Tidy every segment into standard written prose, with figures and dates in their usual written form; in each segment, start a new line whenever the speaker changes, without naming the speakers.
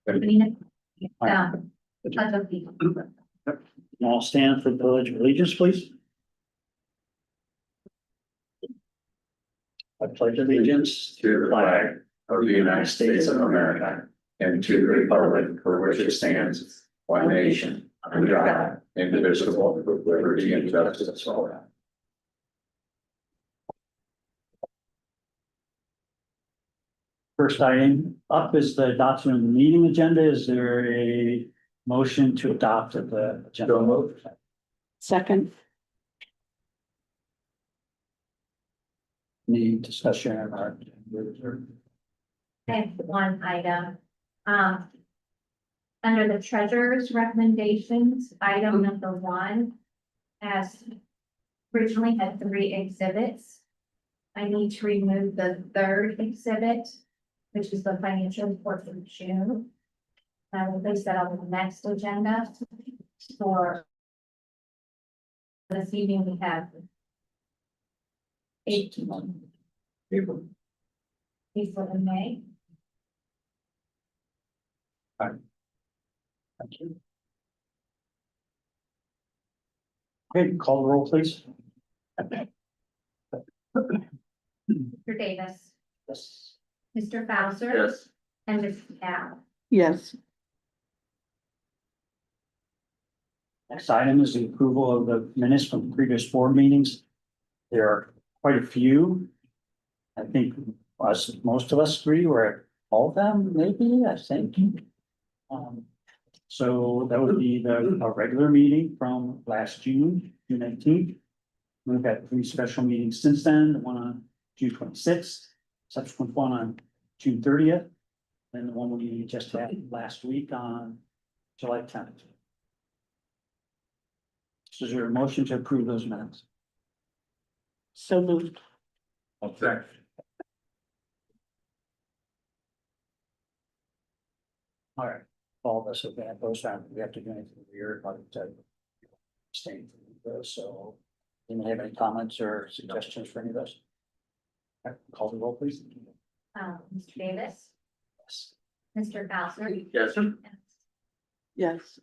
All stand for the pledge of allegiance, please. I pledge allegiance
to the flag of the United States of America and to the republic for which it stands, one nation, under God, indivisible, with liberty and justice for all.
First item up is the adoption of the meeting agenda. Is there a motion to adopt the agenda?
Second.
Any discussion on our?
I have one item. Under the treasurer's recommendations, item number 1, as originally had 3 exhibits. I need to remove the 3rd exhibit, which is the financial report for June. I will place that on the next agenda for this evening. We have 18 April and May.
Thank you. Okay, call the roll, please.
Mr. Davis,
Yes.
Mr. Bowser.
Yes.
And Mrs. Dow.
Yes.
Next item is the approval of the minutes from previous board meetings. There are quite a few. I think most of us agree we're at all of them, maybe, I think. So that would be our regular meeting from last June 19th. We've had 3 special meetings since then, one on June 26th, subsequent one on June 30th, and the one we just had last week on July 10th. So is there a motion to approve those minutes?
So moved.
Okay.
All right, all of us have been those times, we have to do anything weird, like abstain from those, so. Anyone have any comments or suggestions for any of those? All right, call the roll, please.
Mr. Davis,
Yes.
Mr. Bowser.
Yes.
Yes.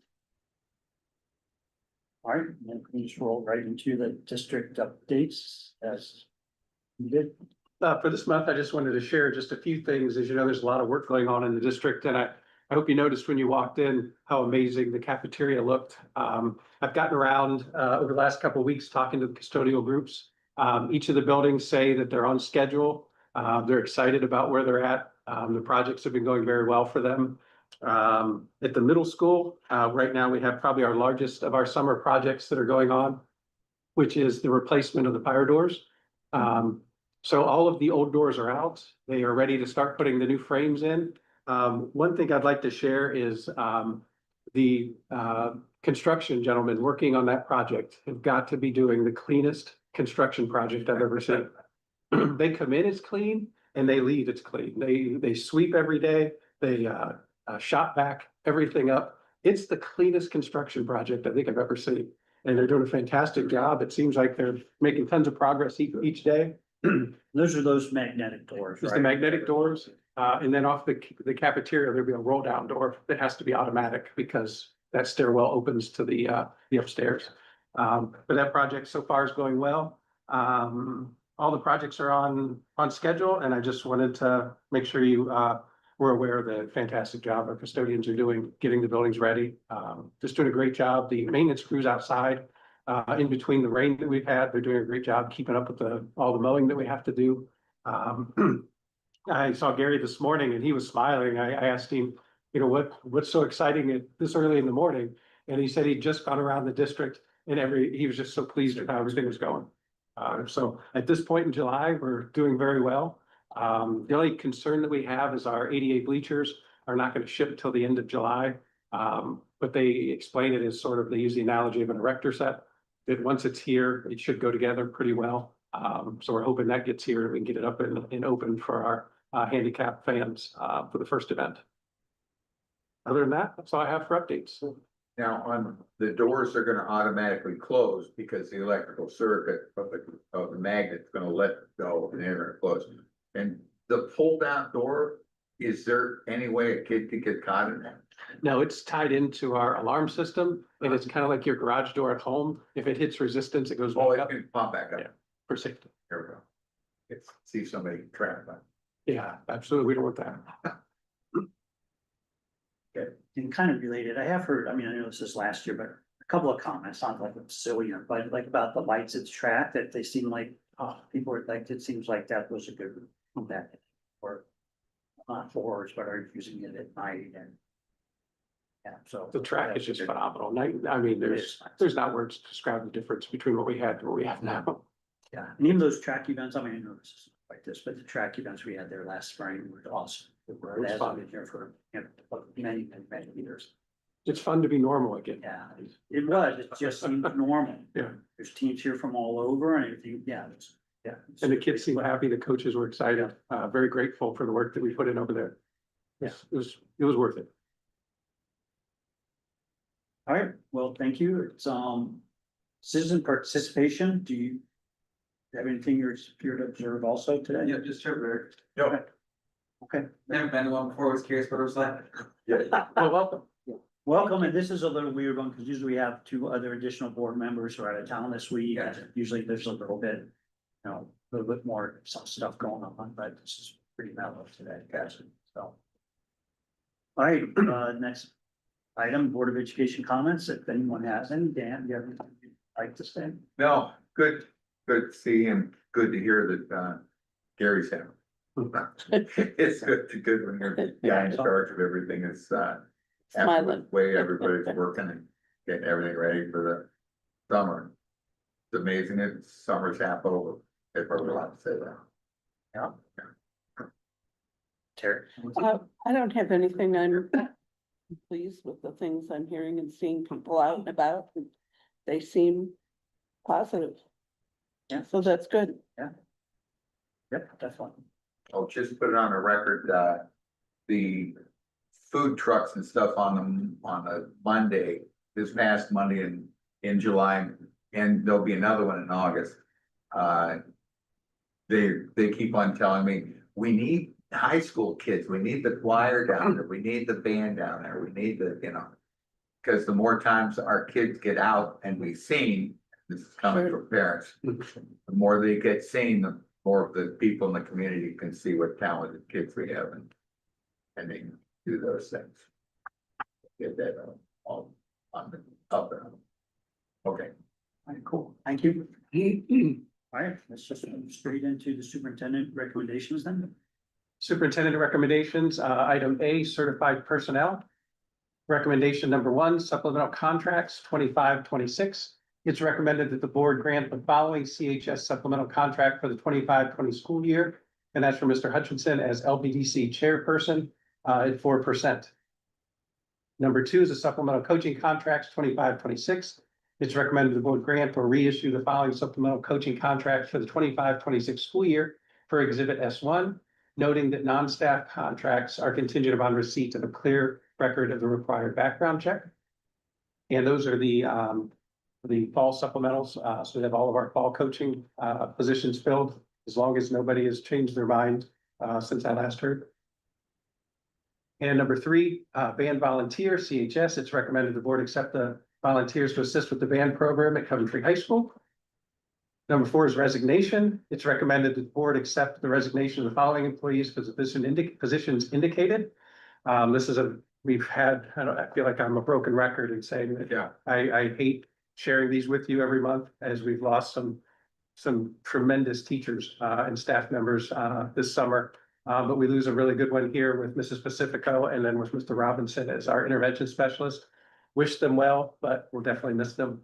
All right, then we just roll right into the district updates as we did.
For this month, I just wanted to share just a few things. As you know, there's a lot of work going on in the district, and I hope you noticed when you walked in how amazing the cafeteria looked. I've gotten around over the last couple of weeks talking to the custodial groups. Each of the buildings say that they're on schedule. They're excited about where they're at. The projects have been going very well for them. At the middle school, right now we have probably our largest of our summer projects that are going on, which is the replacement of the fire doors. So all of the old doors are out. They are ready to start putting the new frames in. One thing I'd like to share is the construction gentlemen working on that project have got to be doing the cleanest construction project I've ever seen. They come in, it's clean, and they leave, it's clean. They sweep every day. They shop back everything up. It's the cleanest construction project I think I've ever seen. And they're doing a fantastic job. It seems like they're making tons of progress each day.
Those are those magnetic doors,
Just
right?
the magnetic doors, and then off the cafeteria, there'll be a roll down door that has to be automatic because that stairwell opens to the upstairs. But that project so far is going well. All the projects are on schedule, and I just wanted to make sure you were aware of the fantastic job our custodians are doing, getting the buildings ready. Just doing a great job. The maintenance crews outside, in between the rain that we've had, they're doing a great job keeping up with all the mowing that we have to do. I saw Gary this morning and he was smiling. I asked him, you know, what's so exciting at this early in the morning? And he said he'd just gone around the district and he was just so pleased with how everything was going. So at this point in July, we're doing very well. The only concern that we have is our ADA bleachers are not going to ship until the end of July. But they explain it as sort of, they use the analogy of an erector set, that once it's here, it should go together pretty well. So we're hoping that gets here and we can get it up and open for our handicap fans for the first event. Other than that, that's all I have for updates.
Now, on the doors are gonna automatically close because the electrical circuit of the magnet's gonna let it go and they're gonna close. And the pull down door, is there any way a kid could get caught in that?
No, it's tied into our alarm system and it's kind of like your garage door at home. If it hits resistance, it goes
Oh,
back
it
up
can pop back up.
Yeah. for safety.
There we go. See somebody trapped.
Yeah, absolutely. We don't want that.
And kind of related, I have heard, I mean, I know this is last year, but a couple of comments, not like it's silly, but like about the lights at the track, that they seem like, oh, people are like, it seems like that was a good, that, or not for us, but are using it at night and. Yeah, so.
The track is just phenomenal. I mean, there's not words to describe the difference between what we had and what we have now.
Yeah, and even those track events, I mean, I know this is like this, but the track events we had there last spring were awesome. They were,
It was
as
fun.
I've been here for, many, many, many years.
It's fun to be normal again.
Yeah, it was, it just seemed normal.
Yeah.
There's teams here from all over and everything, yeah, it's, yeah.
And the kids seemed happy. The coaches were excited, very grateful for the work that we put in over there. It was worth it.
All right, well, thank you. It's, citizen participation, do you have anything you're here to observe also today?
Yeah, just temporary.
Okay,
Never been to one before, was curious what it was like.
Well, welcome.
welcome, and this is a little weird one, because usually we have two other additional board members who are out of town this week.
Gotcha.
Usually there's a little bit, a little bit more, some stuff going on, but this is pretty mellow today, guys, so. All right, next item, Board of Education comments, if anyone has any. Dan, do you have anything you'd like to say?
No, good to see and good to hear that, Gary's having. It's good when you're the guy in charge of everything is, after the
Smiling.
way everybody's working and getting everything ready for the summer. It's amazing, summer's half over, if I would like to say that. Yeah.
Terry?
I don't have anything. I'm pleased with the things I'm hearing and seeing people out and about. They seem positive.
Yeah.
So that's good.
Yep, definitely.
Oh, just put it on the record, the food trucks and stuff on the Monday, this past Monday in July, and there'll be another one in August. They keep on telling me, we need high school kids, we need the choir down there, we need the band down there, we need the, because the more times our kids get out and we sing, this is coming from parents, the more they get seen, the more of the people in the community can see what talented kids we have and they can do those things. Get that all on the up there. Okay.
All right, cool, thank you. All right, let's just move straight into the superintendent recommendations then.
Superintendent recommendations, item A, certified personnel. Recommendation number 1, supplemental contracts 25-26. It's recommended that the board grant the following CHS supplemental contract for the 25-20 school year. And that's for Mr. Hutchinson as LBDC chairperson at 4%. Number 2 is a supplemental coaching contracts 25-26. It's recommended the board grant or reissue the following supplemental coaching contracts for the 25-26 school year for Exhibit S1, noting that non-staff contracts are contingent upon receipt of a clear record of the required background check. And those are the fall supplementals. So we have all of our fall coaching positions filled, as long as nobody has changed their mind since I last heard. And number 3, band volunteer, CHS. It's recommended the board accept the volunteers to assist with the band program at Coventry High School. Number 4 is resignation. It's recommended that the board accept the resignation of the following employees for the positions indicated. We've had, I feel like I'm a broken record in saying that.
Yeah.
I hate sharing these with you every month, as we've lost some tremendous teachers and staff members this summer. But we lose a really good one here with Mrs. Pacifico and then with Mr. Robinson as our intervention specialist. Wish them well, but we'll definitely miss them.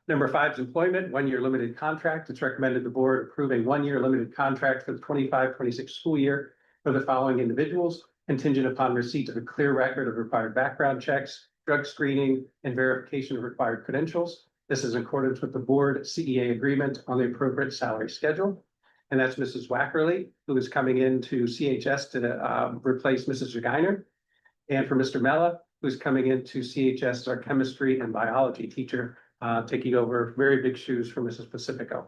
Number 5 is employment, 1-year limited contract. It's recommended the board approve a 1-year limited contract for the 25-26 school year for the following individuals, contingent upon receipt of a clear record of required background checks, drug screening, and verification of required credentials. This is in accordance with the board CEA agreement on the appropriate salary schedule. And that's Mrs. Wackerly, who is coming into CHS to replace Mrs. Zaginer. And for Mr. Mella, who's coming into CHS as our chemistry and biology teacher, taking over very big shoes for Mrs. Pacifico.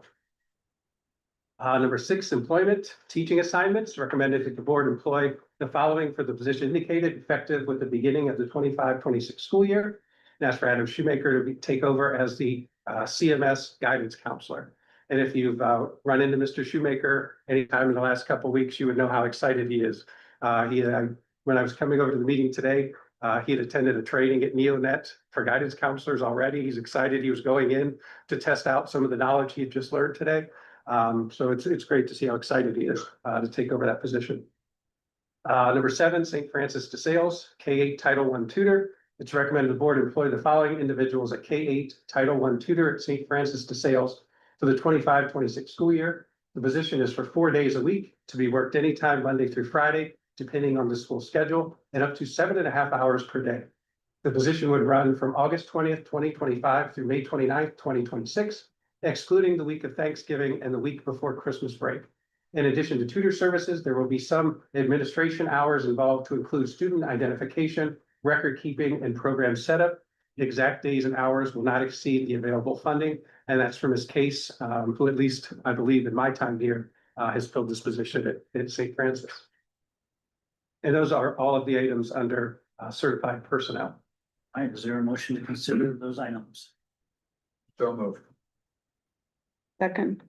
Number 6, employment, teaching assignments, recommended that the board employ the following for the position indicated, effective with the beginning of the 25-26 school year. And ask for Adam Shoemaker to take over as the CMS guidance counselor. And if you've run into Mr. Shoemaker anytime in the last couple of weeks, you would know how excited he is. When I was coming over to the meeting today, he had attended a training at NeoNet for guidance counselors already. He's excited. He was going in to test out some of the knowledge he had just learned today. So it's great to see how excited he is to take over that position. Number 7, St. Francis de Sales, K-8 Title I tutor. It's recommended the board employ the following individuals at K-8 Title I tutor at St. Francis de Sales for the 25-26 school year. The position is for 4 days a week to be worked anytime Monday through Friday, depending on the school schedule, and up to 7.5 hours per day. The position would run from August 20th, 2025 through May 29th, 2026, excluding the week of Thanksgiving and the week before Christmas break. In addition to tutor services, there will be some administration hours involved to include student identification, record keeping, and program setup. The exact days and hours will not exceed the available funding, and that's from Ms. Case, who at least I believe in my time here has filled this position at St. Francis. And those are all of the items under certified personnel.
All right, is there a motion to consider those items?
So moved.
Second,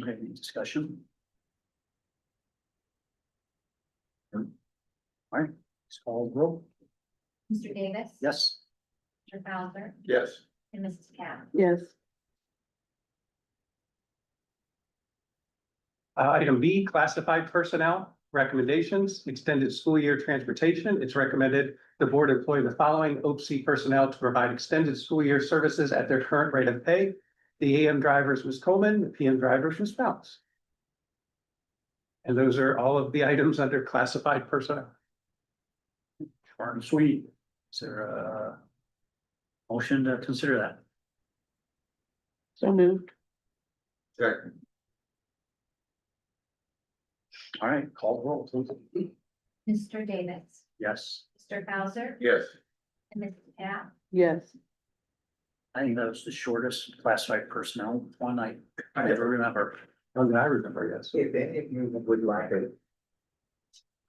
Okay, any discussion? All right, let's call the roll.
Mr. Davis.
Yes.
Mr. Bowser
Yes.
and Mrs. Cap.
yes,
Item B, classified personnel, recommendations, extended school year transportation. It's recommended the board employ the following OPC personnel to provide extended school year services at their current rate of pay. The AM drivers was Coleman, the PM drivers was Bounce. And those are all of the items under classified personnel.
Short and sweet. Is there a motion to consider that?
so moved,
Second.
All right, call the roll, please.
Mr. Davis.
Yes.
Mr. Bowser
Yes.
and Mrs. Cap.
yes,
I think that was the shortest classified personnel one I ever remember.
Oh, I remember, yes.
If any of you would like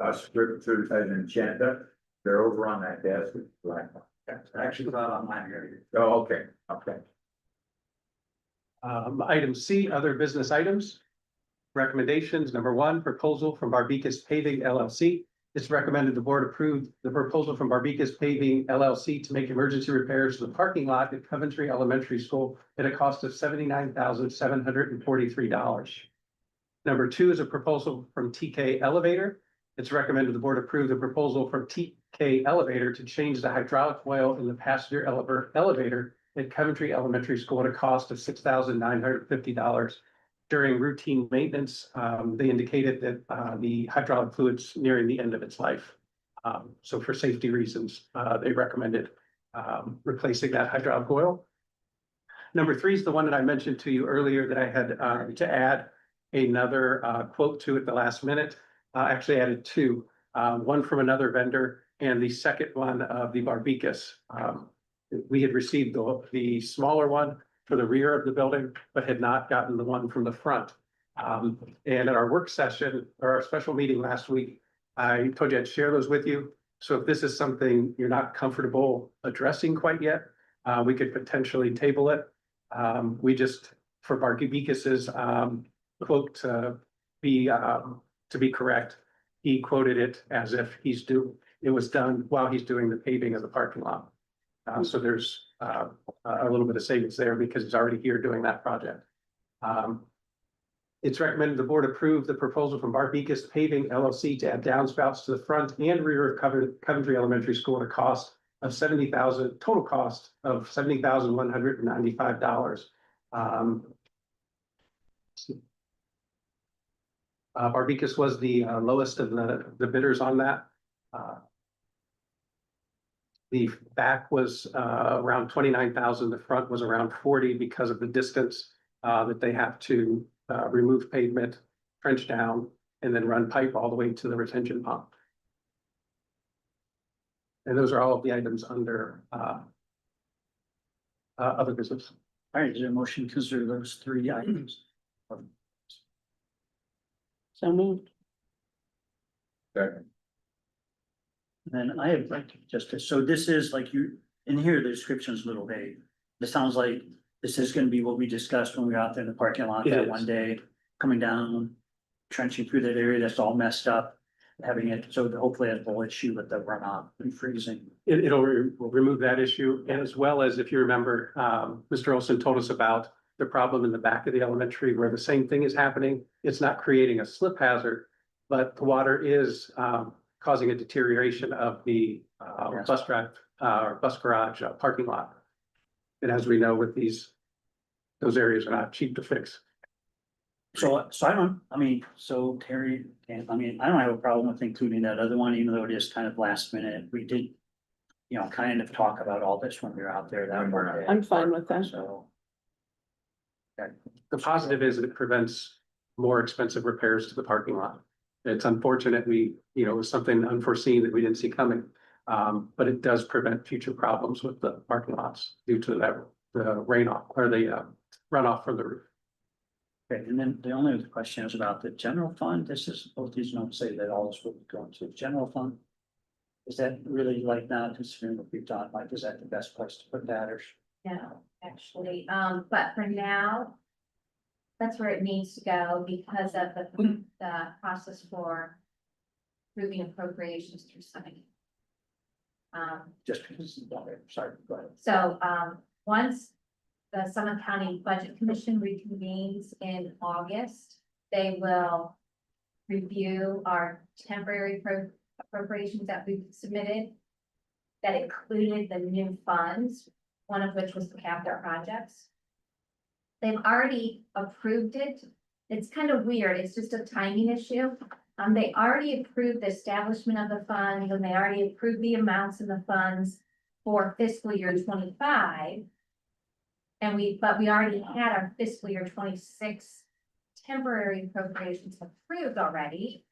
a script through an agenda, they're over on that desk. Right.
Actually, not on mine here.
Oh, okay, okay.
Item C, other business items. Recommendations, number 1, proposal from Barbicas Paving LLC. It's recommended the board approve the proposal from Barbicas Paving LLC to make emergency repairs to the parking lot at Coventry Elementary School at a cost of $79,743. Number 2 is a proposal from TK Elevator. It's recommended the board approve the proposal from TK Elevator to change the hydraulic oil in the passenger elevator at Coventry Elementary School at a cost of $6,950. During routine maintenance, they indicated that the hydraulic fluid's nearing the end of its life. So for safety reasons, they recommended replacing that hydraulic oil. Number 3 is the one that I mentioned to you earlier that I had to add another quote to at the last minute. Actually added 2, one from another vendor and the second one of the Barbicas. We had received the smaller one for the rear of the building, but had not gotten the one from the front. And at our work session or our special meeting last week, I told you I'd share those with you. So if this is something you're not comfortable addressing quite yet, we could potentially table it. We just, for Barbicas's quote to be correct, he quoted it as if it was done while he's doing the paving of the parking lot. So there's a little bit of savings there because he's already here doing that project. It's recommended the board approve the proposal from Barbicas Paving LLC to add downspouts to the front and rear of Coventry Elementary School at a cost of total cost of $70,195. Barbicas was the lowest of the bidders on that. The back was around 29,000. The front was around 40 because of the distance that they have to remove pavement, trench down, and then run pipe all the way to the retention pump. And those are all of the items under other business.
All right, is there a motion to consider those 3 items?
So moved.
Second.
Then I have like, so this is like you, in here, the description is a little vague. It sounds like this is gonna be what we discussed when we were out there in the parking lot
It
that
is.
one day, coming down, trenching through that area that's all messed up, having it, so hopefully a whole issue with the runoff and freezing.
We'll remove that issue, and as well as, if you remember, Mr. Olson told us about the problem in the back of the elementary where the same thing is happening. It's not creating a slip hazard, but the water is, causing a deterioration of the,
Yes.
bus drive, or bus garage parking lot. And as we know with those areas are not cheap to fix.
So so Terry, I don't have a problem with including that other one, even though it is kind of last minute. We did, kind of talk about all this when we were out there that
When we're
one day.
I'm fine with that.
So.
The positive is that it prevents more expensive repairs to the parking lot. It's unfortunate it was something unforeseen that we didn't see coming. But it does prevent future problems with the parking lots due to the runoff or the runoff from the roof.
Okay, and then the only other question is about the general fund. Both these notes say that all this will be going to the general fund. Is that really like now, considering what we've done, like, is that the best place to put that or?
No, actually, but for now, that's where it needs to go because of the process for approving appropriations through signing.
Just because, sorry, go ahead.
So, once the Summit County Budget Commission reconvenes in August, they will review our temporary appropriations that we've submitted that included the new funds, one of which was the capital projects. They've already approved it. It's kind of weird. It's just a timing issue. They already approved the establishment of the funds and they already approved the amounts in the funds for fiscal year 25. But we already had our fiscal year 26 temporary appropriations approved already.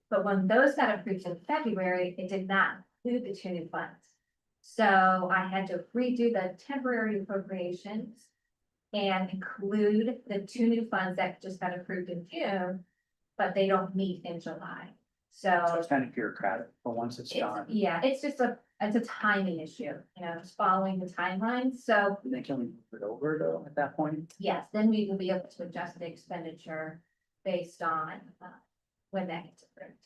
But when those got approved in February, it did not include the two new funds. So I had to redo the temporary appropriations and include the two new funds that just got approved in June, but they don't meet in July.
So
So,
it's kind of bureaucratic, but once it's done,
yeah, it's a timing issue, it's following the timeline. So
they can move it over though at that point.
yes, then we will be able to adjust the expenditure based on when that gets approved.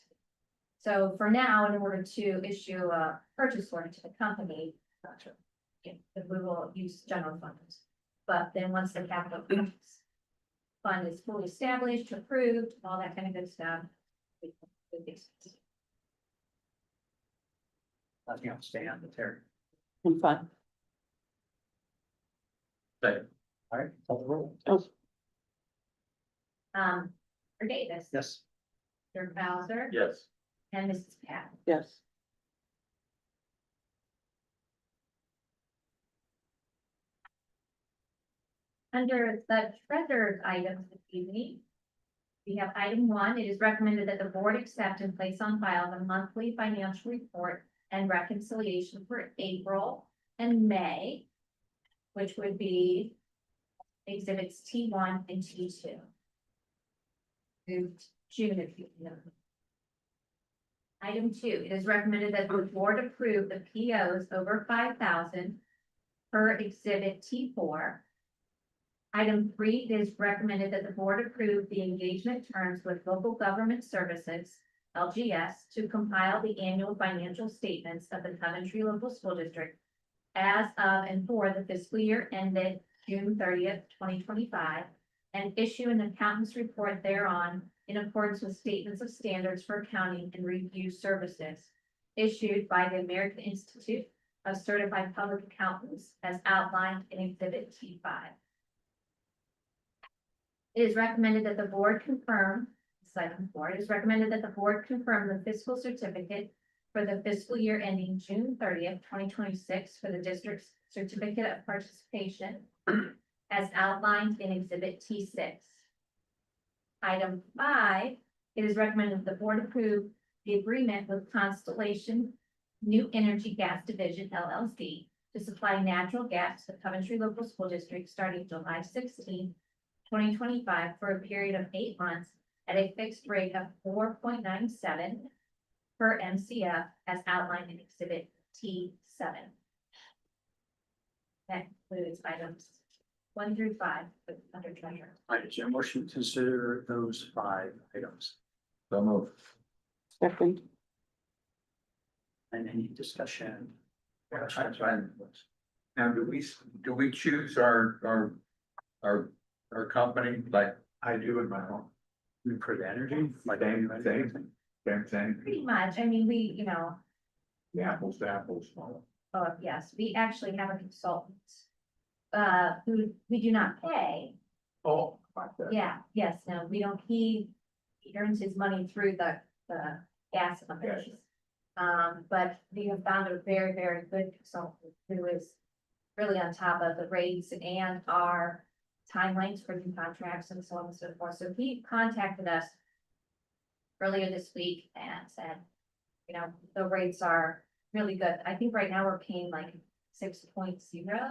So for now, in order to issue a purchase order to the company,
Gotcha.
we will use general funds. But then once the capital fund is fully established, approved, all that kind of good stuff. we can do these.
Nothing else, stay on the Terry.
I'm fine.
Second.
All right, call the roll.
Oh.
For Davis.
Yes.
Dirk Bowser.
Yes.
And Mrs. Pat.
Yes.
Under the treasurer's items this evening, we have item 1, it is recommended that the board accept and place on file the monthly financial report and reconciliation for April and May, which would be exhibits T1 and T2. Through June, if you know. Item 2, it is recommended that the board approve the POs over 5,000 per exhibit T4. Item 3, it is recommended that the board approve the engagement terms with Local Government Services, LGS, to compile the annual financial statements of the Coventry Local School District as of and for the fiscal year ended June 30th, 2025, and issue an accountant's report thereon in accordance with statements of standards for accounting and review services issued by the American Institute of Certified Public Accountants as outlined in Exhibit T5. It is recommended that the board confirm, item 4, it is recommended that the board confirm the fiscal certificate for the fiscal year ending June 30th, 2026 for the district's certificate of participation as outlined in Exhibit T6. Item 5, it is recommended that the board approve the agreement with Constellation New Energy Gas Division LLC to supply natural gas to the Coventry Local School District starting July 16, 2025 for a period of 8 months at a fixed rate of 4.97 per MCF as outlined in Exhibit T7. That includes items 1 through 5 under treasurer.
All right, is there a motion to consider those 5 items?
So move.
Second,
And any discussion?
That's fine. Now, do we choose our company, like I do in my home?
For the energy, like
Same thing. Same thing,
Pretty much, I mean, we,
apples to apples.
oh, yes, we actually have a consultant. Who we do not pay.
Oh, like that.
Yeah, yes, no, we don't, he earns his money through the gas companies. But we have found a very, very good consultant who is really on top of the rates and our timelines for new contracts and so on and so forth. So he contacted us earlier this week and said, the rates are really good. I think right now we're paying like 6.0.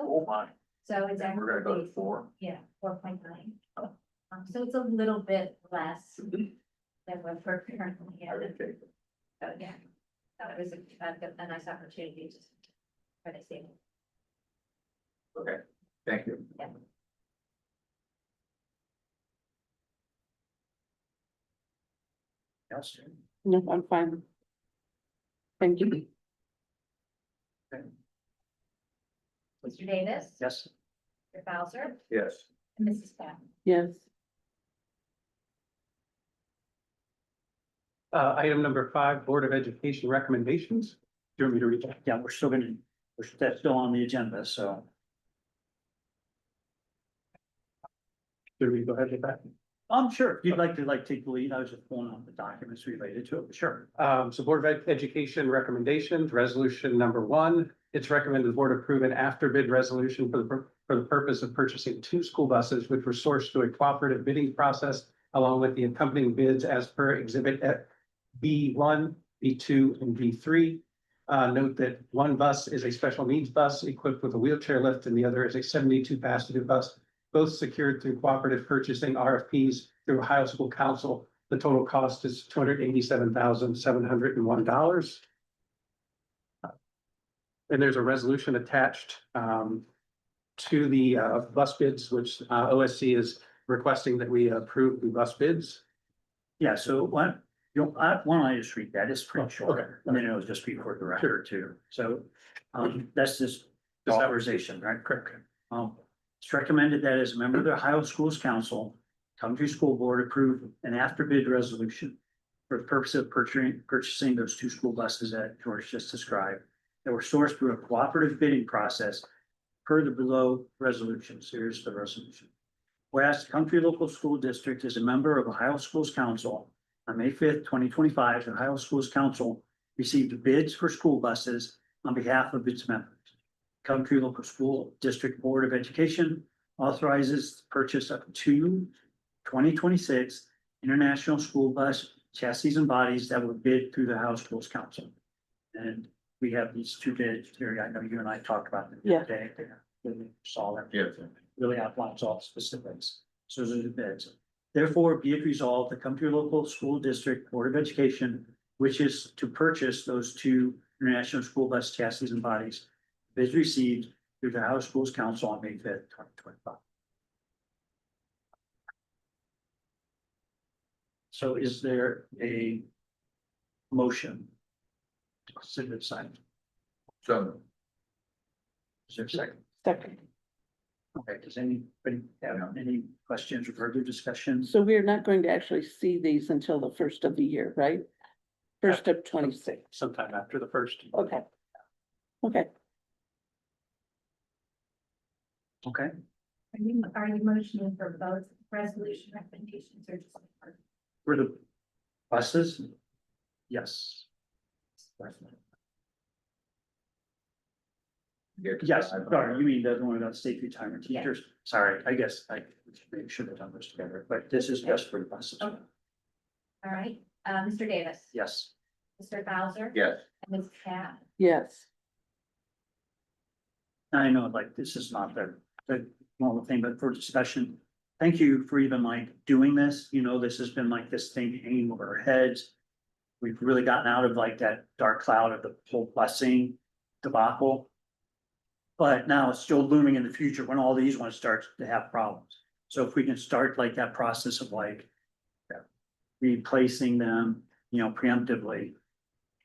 Oh, my.
So it's
And we're gonna go to
actually,
4.
yeah, 4.9. So it's a little bit less than what we're currently
I
at.
would take it.
So, yeah, so it was a nice opportunity to try to save.
Okay, thank you.
Yes.
no, I'm fine. Thank you.
Mr. Davis.
Yes.
Mr. Bowser.
Yes.
And Mrs. Pat.
Yes,
Item number 5, Board of Education recommendations. Do you want me to read that?
Yeah, that's still on the agenda, so.
Should we go ahead with that?
I'm sure, if you'd like to take the lead, I was just pulling out the documents related to it, but sure.
So Board of Education recommendations, resolution number 1. It's recommended the board approve an after bid resolution for the purpose of purchasing 2 school buses, which were sourced through a cooperative bidding process, along with the accompanying bids as per exhibit at B1, B2, and B3. Note that one bus is a special needs bus equipped with a wheelchair lift, and the other is a 72 passenger bus, both secured through cooperative purchasing RFPs through Ohio School Council. The total cost is $287,701. And there's a resolution attached to the bus bids, which OSC is requesting that we approve the bus bids.
Yeah, so why don't I just read that? It's pretty
Okay.
short, and then it'll just be for the record too. So, that's just
Just that-
authorization, right?
Correct.
It's recommended that as a member of the Ohio Schools Council, Coventry School Board approve an after bid resolution for the purpose of purchasing those 2 school buses that George just described that were sourced through a cooperative bidding process per the below resolutions. Here's the resolution. Whereas the Coventry Local School District is a member of Ohio Schools Council, on May 5th, 2025, the Ohio Schools Council received bids for school buses on behalf of its members. Coventry Local School District Board of Education authorizes the purchase of 2 2026 international school bus chassis and bodies that were bid through the Ohio Schools Council. And we have these 2 bids, Terry, I know you and I talked about them
Yeah.
today. Really saw them.
Yes.
Really outlines all the specifics. So those are the bids. Therefore, be it resolved, the Coventry Local School District Board of Education wishes to purchase those 2 international school bus chassis and bodies. Bids received through the Ohio Schools Council on May 5th, 2025. So is there a motion? To consider the sign?
So,
Is there a second?
second.
Okay, does anybody have any questions or further discussions?
So we're not going to actually see these until the 1st of the year, right? 1st of 26.
Sometime after the 1st.
Okay. Okay,
Okay,
Are you motioning for both resolution recommendations or just? one?
for the buses? Yes. Yes, sorry, you mean the one about state retirement teachers? Sorry, I guess I maybe should have done this together, but this is just for the buses.
Okay. All right, Mr. Davis.
Yes,
Mr. Bowser.
yes,
And Mrs. Pat.
yes,
I know, like, this is not the normal thing, but for discussion, thank you for even like doing this, this has been like this thing hanging over our heads. We've really gotten out of like that dark cloud of the whole busing debacle. But now it's still looming in the future when all these ones start to have problems. So if we can start like that process of like replacing them, preemptively,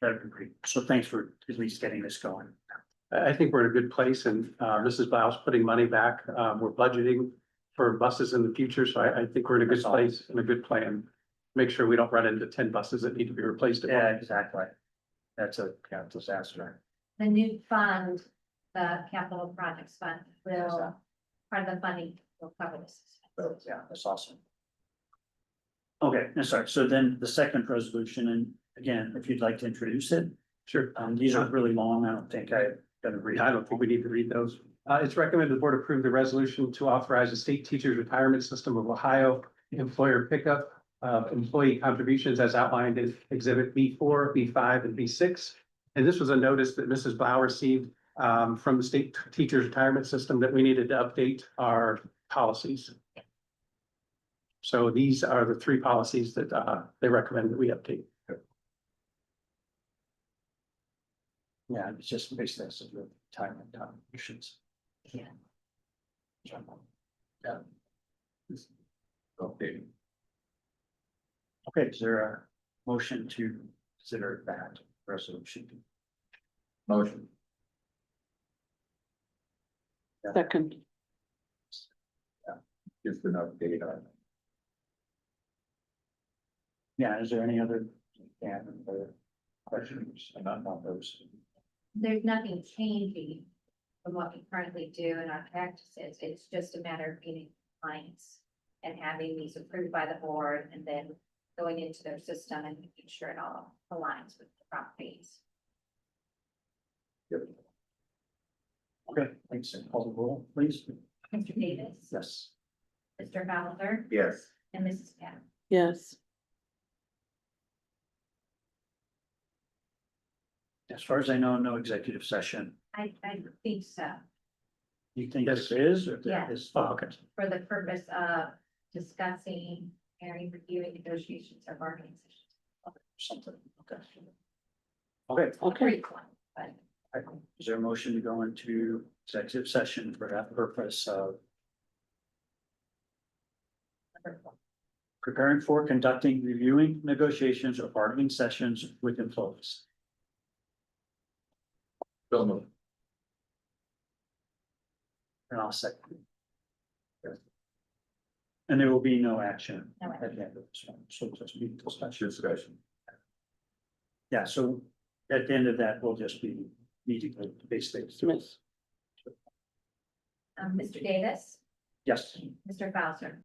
that'd be great. So thanks for at least getting this going.
I think we're in a good place and Mrs. Blau's putting money back. We're budgeting for buses in the future, so I think we're in a good
That's awesome.
place and a good plan. Make sure we don't run into 10 buses that need to be replaced at
Yeah,
once.
exactly. That's a disaster.
The new fund, the capital projects fund, will, part of the funding will cover this.
So, yeah, that's awesome. Okay, I'm sorry. So then the second resolution, and again, if you'd like to introduce it,
Sure.
these are really long. I don't think I've got to read.
I don't think we need to read those. It's recommended the board approve the resolution to authorize the state teachers retirement system of Ohio employer pickup of employee contributions as outlined in exhibit B4, B5, and B6. And this was a notice that Mrs. Blau received from the state teachers retirement system that we needed to update our policies. So these are the three policies that they recommend that we update.
Yeah, it's just basically that's the time and contributions.
Yeah.
Yeah.
Okay,
Okay, is there a motion to consider that resolution?
motion,
Second,
just an update on it.
Yeah, is there any other, other questions about those?
There's nothing changing from what we currently do in our practices. It's just a matter of getting compliance and having these approved by the board and then going into their system and making sure it all aligns with the properties.
Okay, thanks. Call the roll, please.
Mr. Davis.
Yes.
Mr. Bowser
Yes,
and Mrs. Pat.
yes,
As far as I know, no executive session.
I think so,
You think
Yes.
there is, or there
Yeah.
is? Oh, okay.
for the purpose of discussing and reviewing negotiations or bargaining sessions.
Something, okay. Okay,
okay,
Brief one, but
is there a motion to go into executive session for that purpose of preparing for, conducting, reviewing negotiations or bargaining sessions with employees?
so moved.
And I'll second. And there will be no action
No
at the end of this one, so just be discussion.
Discussion,
Yeah, so at the end of that, we'll just be meeting with basically.
Smith,
Mr. Davis,
Yes.
Mr. Bowser,